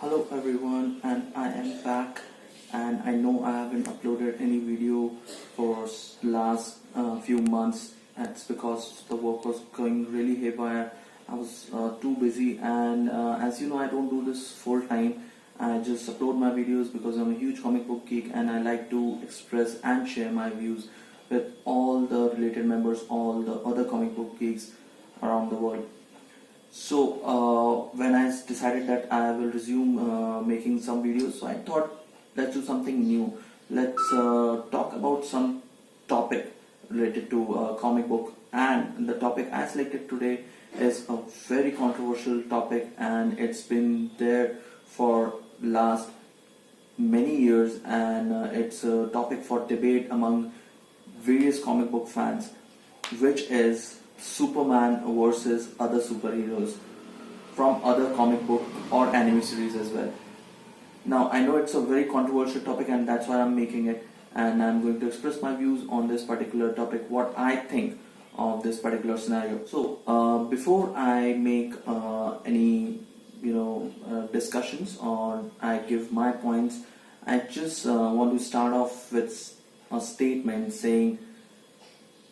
Hello everyone, and I am back. And I know I haven't uploaded any video for last few months. That's because the work was going really haywire. I was too busy, and as you know, I don't do this full time. I just upload my videos because I'm a huge comic book geek, and I like to express and share my views with all the related members, all the other comic book geeks around the world. So when I decided that I will resume making some videos, so I thought let's do something new. Let's talk about some topic related to comic book, and the topic I selected today is a very controversial topic, and it's been there for last many years, and it's a topic for debate among various comic book fans, which is Superman versus other superheroes from other comic book or anime series as well. Now, I know it's a very controversial topic, and that's why I'm making it, and I'm going to express my views on this particular topic, what I think of this particular scenario. So, before I make any discussions or I give my points, I just want to start off with a statement saying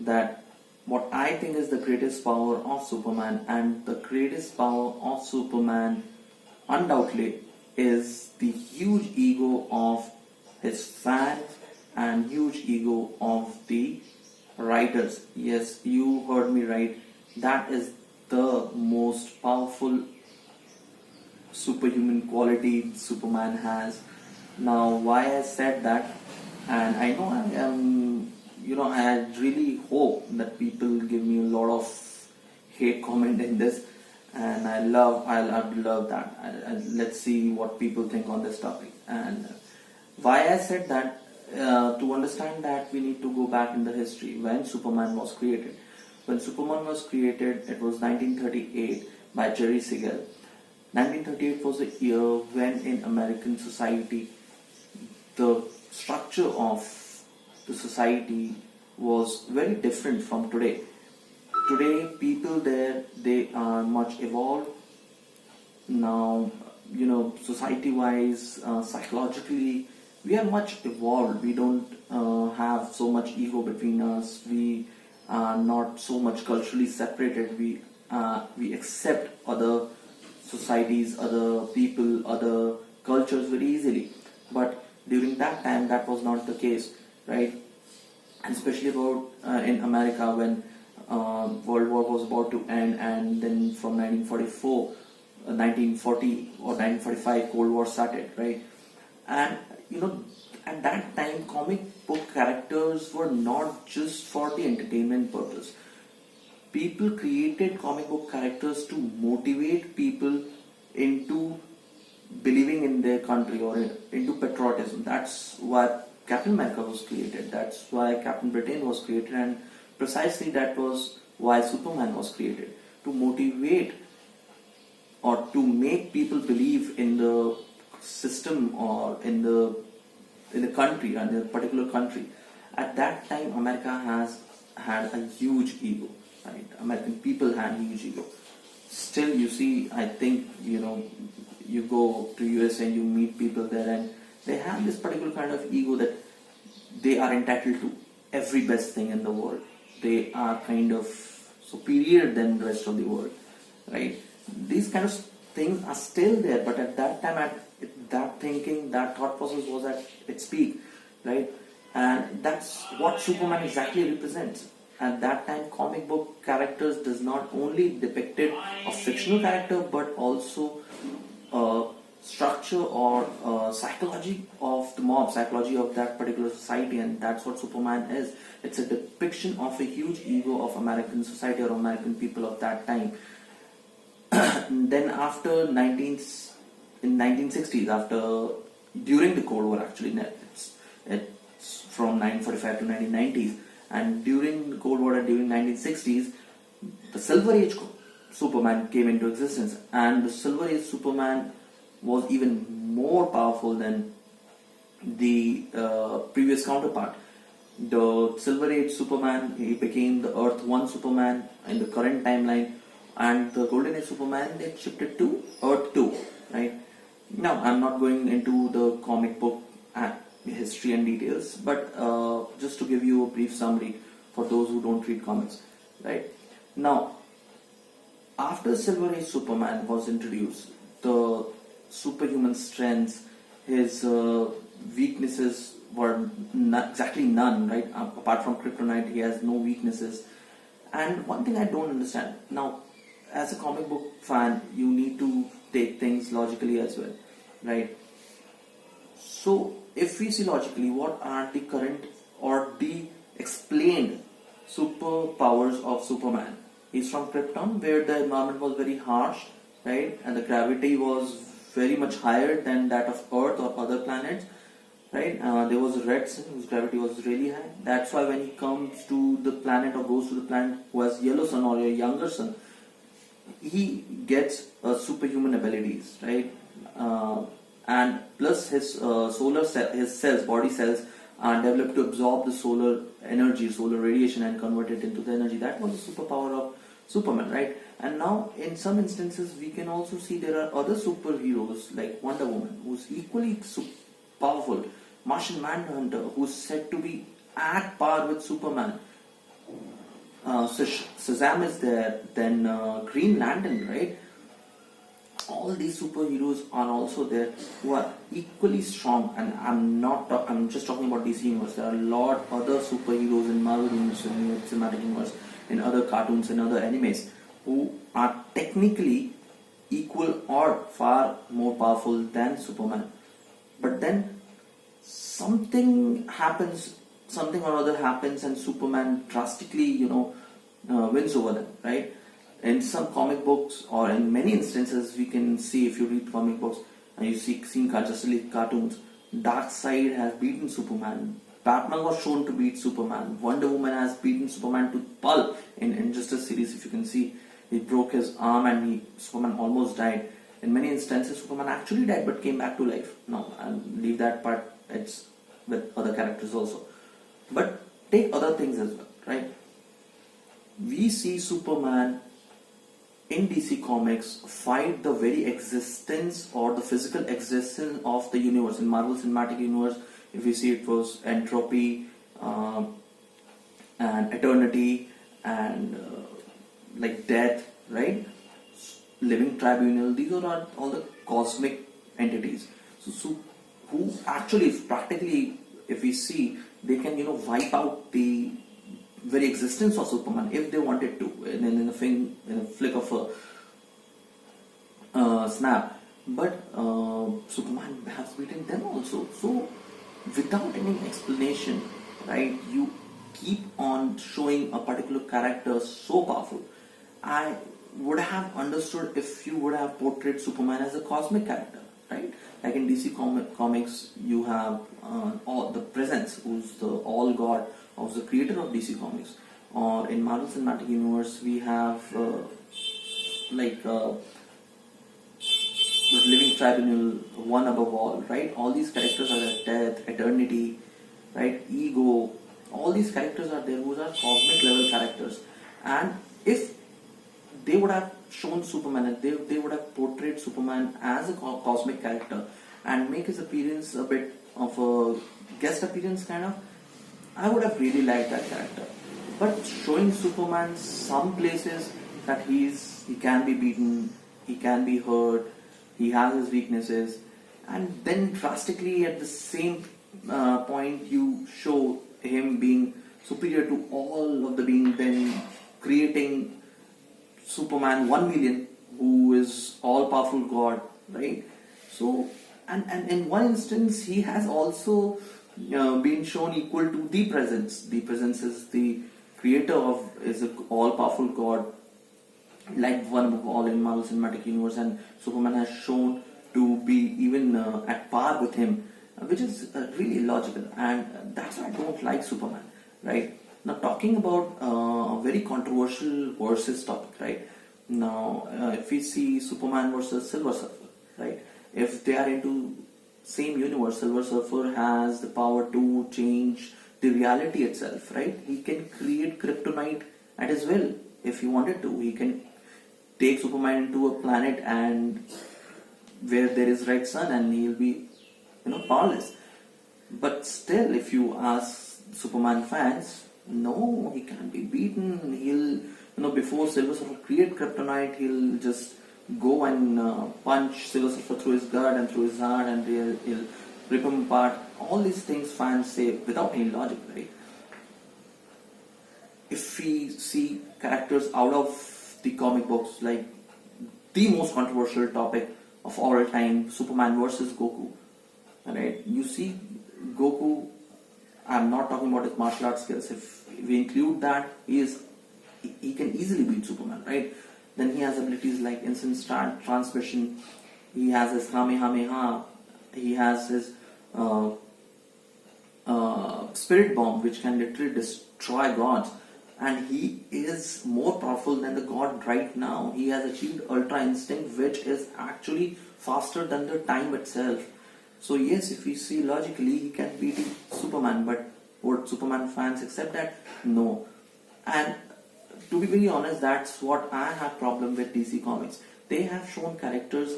that what I think is the greatest power of Superman, and the greatest power of Superman undoubtedly is the huge ego of his fans and huge ego of the writers. Yes, you heard me right. That is the most powerful superhuman quality Superman has. Now, why I said that, and I know I am, I really hope that people give me a lot of hate comment in this, and I'd love that. Let's see what people think on this topic. And why I said that, to understand that, we need to go back in the history when Superman was created. When Superman was created, it was 1938 by Jerry Siegel. 1938 was a year when in American society the structure of the society was very different from today. Today, people there, they are much evolved. Now, society-wise, psychologically, we are much evolved. We don't have so much ego between us. We are not so much culturally separated. We accept other societies, other people, other cultures very easily. But during that time, that was not the case, right? And especially about in America, when World War was about to end, and then from 1944, 1940 or 1945, Cold War started, right? And at that time, comic book characters were not just for the entertainment purpose. People created comic book characters to motivate people into believing in their country or into patriotism. That's why Captain America was created. That's why Captain Britain was created, and precisely that was why Superman was created, to motivate or to make people believe in the system or in the country, and in a particular country. At that time, America has had a huge ego, right? American people had a huge ego. Still, you see, I think you go to US and you meet people there, and they have this particular kind of ego that they are entitled to every best thing in the world. They are kind of superior than the rest of the world, right? These kind of things are still there, but at that time, that thinking, that thought process was at its peak, right? And that's what Superman exactly represents. At that time, comic book characters does not only depicted a fictional character, but also structure or psychology of the mob, psychology of that particular society, and that's what Superman is. It's a depiction of a huge ego of American society or American people of that time. Then after in 1960s, during the Cold War, actually, it's from 1945 to 1990s, and during the Cold War and during 1960s, the Silver Age Superman came into existence, and the Silver Age Superman was even more powerful than the previous counterpart. The Silver Age Superman, he became the Earth 1 Superman in the current timeline, and the Golden Age Superman, they shifted to Earth 2, right? Now, I'm not going into the comic book history and details, but just to give you a brief summary for those who don't read comics, right? Now, after Silver Age Superman was introduced, the superhuman strengths, his weaknesses were exactly none, right? Apart from kryptonite, he has no weaknesses. And one thing I don't understand now, as a comic book fan, you need to take things logically as well, right? So, if we see logically, what are the current or the explained superpowers of Superman? He's from Krypton, where the environment was very harsh, right? And the gravity was very much higher than that of Earth or other planets, right? There was a red sun whose gravity was really high. That's why when he comes to the planet or goes to the planet who has yellow sun or a younger sun, he gets superhuman abilities, right? And plus his his cells, body cells, are developed to absorb the solar energy, solar radiation, and convert it into the energy. That was the superpower of Superman, right? And now, in some instances, we can also see there are other superheroes like Wonder Woman, who's equally powerful. Martian Manhunter, who's said to be at par with Superman. Shazam is there, then Green Lantern, right? All these superheroes are also there who are equally strong, and I'm just talking about DC universe. There are a lot other superheroes in Marvel universe, in cinematic universe, in other cartoons, in other animes, who are technically equal or far more powerful than Superman. But then something happens, something or other happens, and Superman drastically, wins over them, right? In some comic books, or in many instances, we can see, if you read comic books and you see Justice League cartoons, Darkseid has beaten Superman. Batman was shown to beat Superman. Wonder Woman has beaten Superman to pulp in Injustice series. If you can see, he broke his arm and Superman almost died. In many instances, Superman actually died but came back to life. Now, I'll leave that part. It's with other characters also. But take other things as well, right? We see Superman in DC Comics fight the very existence or the physical existence of the universe. In Marvel Cinematic Universe, if we see, it was entropy and eternity and like death, right? Living tribunal. These are all the cosmic entities. So who actually, practically, if we see, they can wipe out the very existence of Superman if they wanted to, in a flick of a snap. But Superman has beaten them also. So without any explanation, right? You keep on showing a particular character so powerful. I would have understood if you would have portrayed Superman as a cosmic character, right? Like in DC Comics, you have all the Presence, who's the all god, who's the creator of DC Comics. Or in Marvel Cinematic Universe, we have the Living Tribunal, one above all, right? All these characters are like death, eternity, right? Ego. All these characters are there, who are cosmic level characters. And if they would have shown Superman, and they would have portrayed Superman as a cosmic character and make his appearance a bit of a guest appearance kind of, I would have really liked that character. But showing Superman some places that he can be beaten, he can be hurt, he has his weaknesses, and then drastically at the same point you show him being superior to all of the beings, then creating Superman 1 million, who is all powerful God, right? So, and in one instance, he has also been shown equal to the Presence. The Presence is the creator is an all powerful God, like one above all in Marvel Cinematic Universe, and Superman has shown to be even at par with him, which is really illogical, and that's why I don't like Superman, right? Now, talking about a very controversial versus topic, right? Now, if we see Superman versus Silver Surfer, right? If they are into same universe, Silver Surfer has the power to change the reality itself, right? He can create kryptonite at his will if he wanted to. He can take Superman into a planet and where there is red sun, and he'll be, powerless. But still, if you ask Superman fans, no, he can't be beaten. He'll, before Silver Surfer create kryptonite, he'll just go and punch Silver Surfer through his gut and through his heart, and he'll rip him apart. All these things fans say without any logic, right? If we see characters out of the comic books, like the most controversial topic of all time, Superman versus Goku, right? You see Goku, I'm not talking about his martial arts skills. If we include that, he can easily beat Superman, right? Then he has abilities like instant transmission. He has his Kamehameha. He has his spirit bomb, which can literally destroy gods. And he is more powerful than the god right now. He has achieved Ultra Instinct, which is actually faster than the time itself. So yes, if we see logically, he can beat Superman, but would Superman fans accept that? No. And to be very honest, that's what I have problem with DC Comics. They have shown characters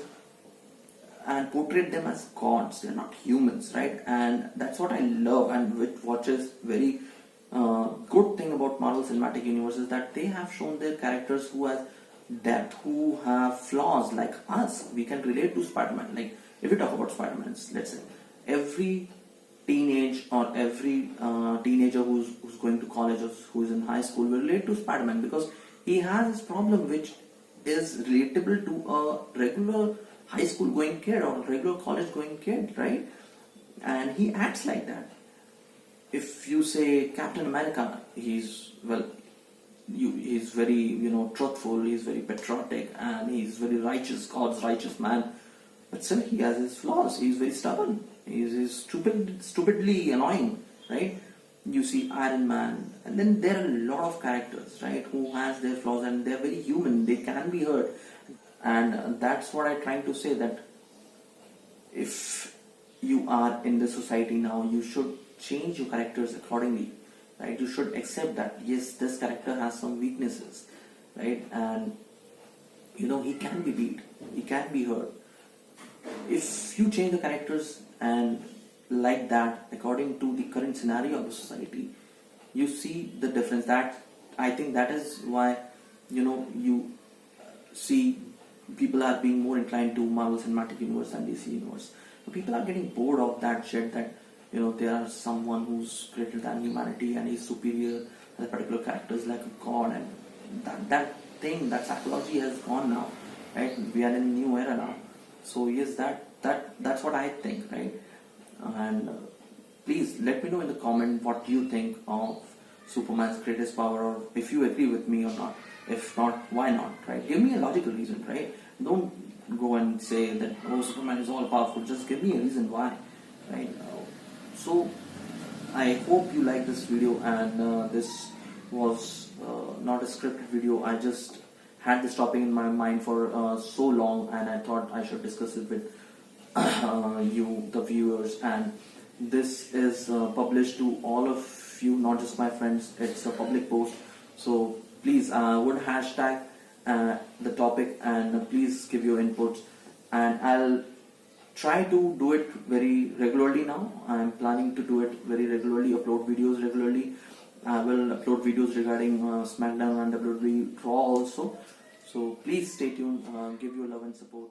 and portrayed them as gods. They're not humans, right? And that's what I love, and which is very good thing about Marvel Cinematic Universe, is that they have shown their characters who have depth, who have flaws like us. We can relate to Spider-Man. Like, if we talk about Spider-Man, let's say every teenager who's going to college or who's in high school will relate to Spider-Man, because he has this problem which is relatable to a regular high school going kid or a regular college going kid, right? And he acts like that. If you say Captain America, he's very, truthful, he's very patriotic, and he's very righteous, God's righteous man. But still, he has his flaws. He's very stubborn. He's stupidly annoying, right? You see Iron Man, and then there are a lot of characters, right, who has their flaws, and they're very human. They can be hurt, and that's what I'm trying to say. That if you are in the society now, you should change your characters accordingly, right? You should accept that yes, this character has some weaknesses, right? And he can be beat, he can be hurt. If you change the characters and like that according to the current scenario of the society, you see the difference. That I think that is why you see people are being more inclined to Marvel Cinematic Universe and DC Universe. So people are getting bored of that shit, that there are someone who's greater than humanity and he's superior, and the particular character is like a god, and that that psychology has gone now, right? We are in a new era now. So yes, that's what I think, right? And please let me know in the comment what you think of Superman's greatest power, or if you agree with me or not. If not, why not, right? Give me a logical reason, right? Don't go and say that, oh, Superman is all powerful. Just give me a reason why, right? So I hope you like this video, and this was not a scripted video. I just had this topic in my mind for so long, and I thought I should discuss it with you, the viewers. And this is published to all of you, not just my friends. It's a public post, so please would hashtag the topic, and please give your inputs, and I'll try to do it very regularly now. I'm planning to do it very regularly, upload videos regularly. I will upload videos regarding SmackDown and WWE Raw also. So please stay tuned, give your love and support.